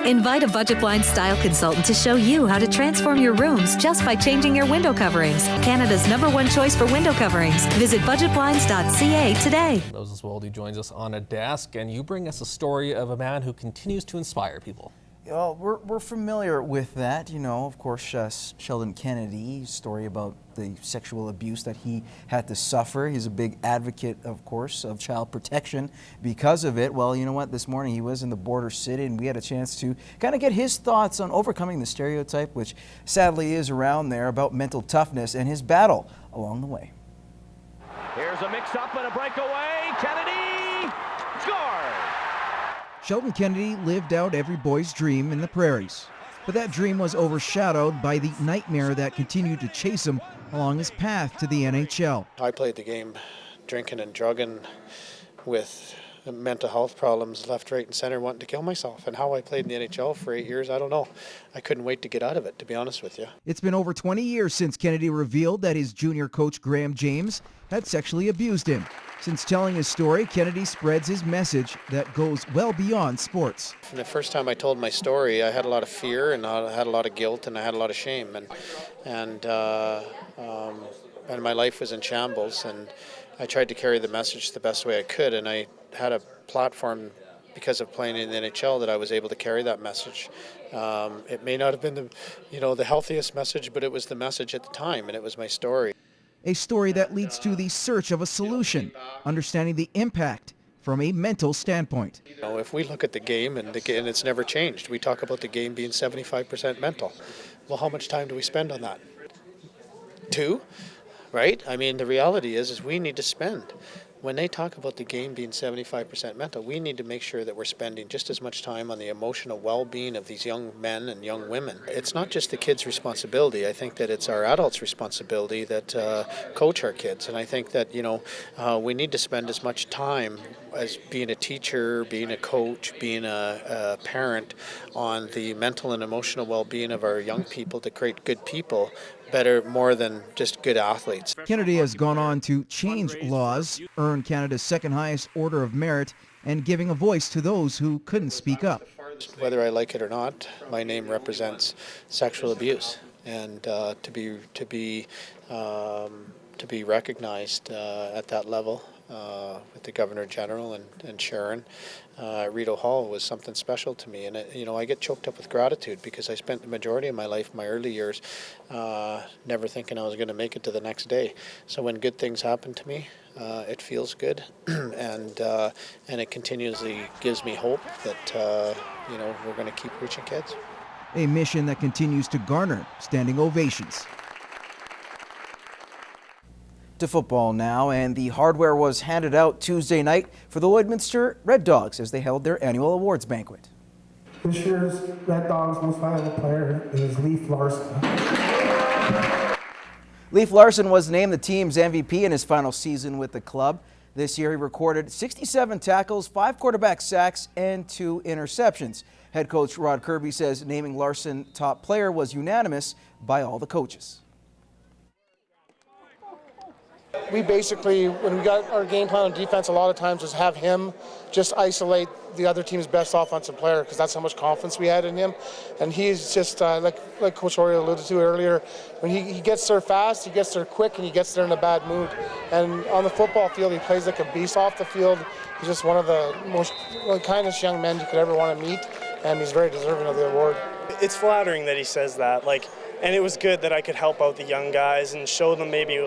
Invite a Budget Blinds style consultant to show you how to transform your rooms just by changing your window coverings. Canada's #1 choice for window coverings. Visit budgetblinds.ca today. Moses Waldy joins us on a desk, and you bring us a story of a man who continues to inspire people. Well, we're familiar with that, you know, of course, Sheldon Kennedy, story about the sexual abuse that he had to suffer. He's a big advocate, of course, of child protection because of it. Well, you know what, this morning he was in the border city and we had a chance to kind of get his thoughts on overcoming the stereotype, which sadly is around there, about mental toughness and his battle along the way. Here's a mix-up and a breakaway. Kennedy scores! Sheldon Kennedy lived out every boy's dream in the prairies. But that dream was overshadowed by the nightmare that continued to chase him along his path to the NHL. I played the game drinking and drugging with mental health problems left, right, and center, wanting to kill myself. And how I played in the NHL for 8 years, I don't know. I couldn't wait to get out of it, to be honest with you. It's been over 20 years since Kennedy revealed that his junior coach, Graham James, had sexually abused him. Since telling his story, Kennedy spreads his message that goes well beyond sports. From the first time I told my story, I had a lot of fear and I had a lot of guilt and I had a lot of shame. And my life was in shambles, and I tried to carry the message the best way I could, and I had a platform because of playing in the NHL that I was able to carry that message. It may not have been the healthiest message, but it was the message at the time, and it was my story. A story that leads to the search of a solution, understanding the impact from a mental standpoint. You know, if we look at the game, and it's never changed, we talk about the game being 75% mental. Well, how much time do we spend on that? 2, right? I mean, the reality is we need to spend. When they talk about the game being 75% mental, we need to make sure that we're spending just as much time on the emotional well-being of these young men and young women. It's not just the kids' responsibility. I think that it's our adults' responsibility that coach our kids. And I think that, we need to spend as much time as being a teacher, being a coach, being a parent on the mental and emotional well-being of our young people to create good people, more than just good athletes. Kennedy has gone on to change laws, earn Canada's second highest Order of Merit, and giving a voice to those who couldn't speak up. Whether I like it or not, my name represents sexual abuse, and to be recognized at that level with the Governor General and Sharon Rideau Hall was something special to me. And I get choked up with gratitude because I spent the majority of my life, my early years, never thinking I was going to make it to the next day. So when good things happen to me, it feels good, and it continuously gives me hope that we're going to keep reaching kids. A mission that continues to garner standing ovations. To football now, and the hardware was handed out Tuesday night for the Lloydminster Red Dogs as they held their annual awards banquet. This year's Red Dogs most valuable player is Leif Larson. Leif Larson was named the team's MVP in his final season with the club. This year he recorded 67 tackles, 5 quarterback sacks, and 2 interceptions. Head coach Rod Kirby says naming Larson top player was unanimous by all the coaches. We basically, when we got our game plan on defense, a lot of times was have him just isolate the other team's best offensive player, because that's how much confidence we had in him. And he's just, like Coach Ori alluded to earlier, when he gets there fast, he gets there quick, and he gets there in a bad mood. And on the football field, he plays like a beast off the field. He's just one of the most kindest young men you could ever want to meet, and he's very deserving of the award. It's flattering that he says that, and it was good that I could help out the young guys and show them maybe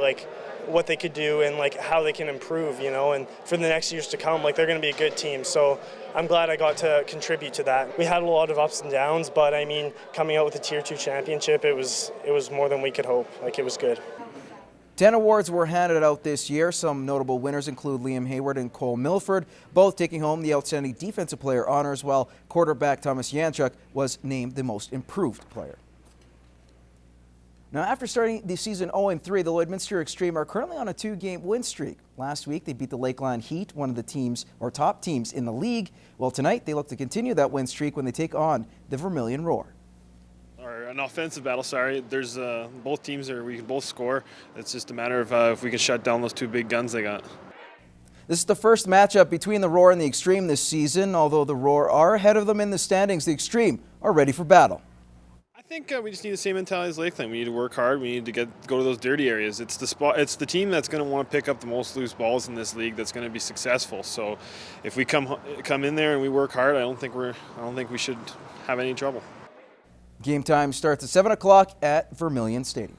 what they could do and how they can improve, and for the next years to come, they're going to be a good team. So I'm glad I got to contribute to that. We had a lot of ups and downs, but I mean, coming out with the Tier 2 championship, it was more than we could hope. It was good. 10 awards were handed out this year. Some notable winners include Liam Hayward and Cole Milford, both taking home the Outstanding Defensive Player honors, while quarterback Thomas Yanchuk was named the Most Improved Player. Now, after starting the season 0-3, the Lloydminster Xtreme are currently on a 2-game win streak. Last week, they beat the Lakeland Heat, one of the teams or top teams in the league. Well, tonight, they look to continue that win streak when they take on the Vermilion Roar. Or an offensive battle, There's both teams we can both score. It's just a matter of if we can shut down those 2 big guns they got. This is the first matchup between the Roar and the Xtreme this season. Although the Roar are ahead of them in the standings, the Xtreme are ready for battle. I think we just need the same mentality as Lakeland. We need to work hard. We need to go to those dirty areas. It's the team that's going to want to pick up the most loose balls in this league that's going to be successful. So, if we come in there and we work hard, I don't think we should have any trouble. Game time starts at 7 o'clock at Vermilion Stadium.